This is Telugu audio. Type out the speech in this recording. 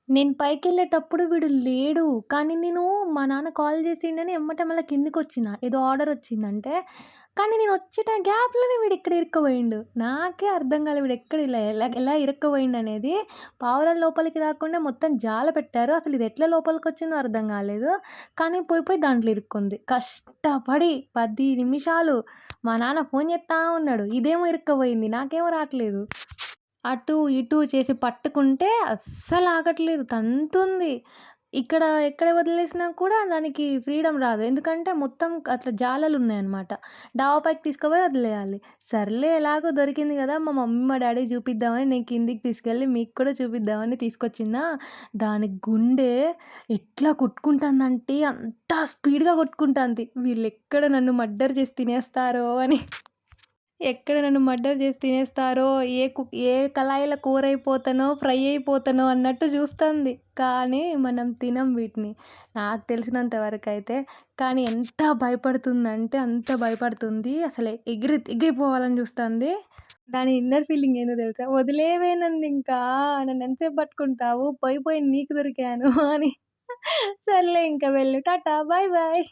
నేను పైకెళ్ళేటప్పుడు వీడు లేడు. కానీ నేను మా నాన్న కాల్ చేసిండని ఎమ్మటే మళ్ళా కిందకొచ్చిన. ఏదో ఆర్డరొచ్చిందంటే. కానీ నేనొచ్చిన గ్యాప్‌లోనే వీడిక్కడ ఇరుక్కుపోయిండు. నాకే అర్థం కాలే వీడెక్కడ ఇలా ఎలా ఇరుక్కుపోయిండనేది. పావురం లోపలికి రాకుండా మొత్తం జాల పెట్టారు. అసలు ఇది ఎట్లా లోపలికొచ్చిందో అర్థం కాలేదు. కానీ పోయి దాంట్లో ఇరుక్కుంది. కష్టపడి 10 నిమిషాలు మా నాన్న ఫోను చేత్తా ఉన్నాడు. ఇదేమో ఇరుక్కుపోయింది. నాకేమో రాట్లేదు. అటు, ఇటు చేసి పట్టుకుంటే అస్సలాగట్లేదు. తంతుంది. ఎక్కడ వదిలేసినా కూడా దానికి ఫ్రీడమ్ రాదు. ఎందుకంటే మొత్తం అట్లా జాలలున్నాయన్నమాట. డాబా పైకి తీసుకుపోయి వదిలేయాలి. సర్లే ఎలాగో దొరికింది గదా! మా మమ్మీ, మా డ్యాడీకి చూపిద్దామని నేను కిందికి తీసుకెళ్ళి మీకు కూడా చూపిద్దామని తీసుకొచ్చినా, దాని గుండె ఎట్లా కొట్టుకుంటాందంటే అంత స్పీడ్‌గా కొట్టుకుంటాంది. వీళ్ళెక్కడ నన్ను మర్డర్ చేసి తినేస్తారో అని. ఎక్కడ నన్ను మర్డర్ చేసి తినేస్తారో, ఏ కళాయిలో కూరైపోతానో, ఫ్రై అయిపోతానో అన్నట్టు చూస్తుంది. కానీ మనం తినం వీటిని. నాకు తెలిసినంత వరకైతే. కానీ ఎంత భయపడుతుందంటే అంత భయపడుతుంది. అసలు ఎగిరిపోవాలని చూస్తుంది. దాని ఇన్నర్ ఫీలింగ్ ఏందో తెలుసా? వదిలేవే నన్నింకా, నన్నెంతసేపు పట్టుకుంటావు? పోయి పోయి నీకు దొరికాను అని. సర్లే ఇంక వెళ్ళు. టాటా. Bye bye.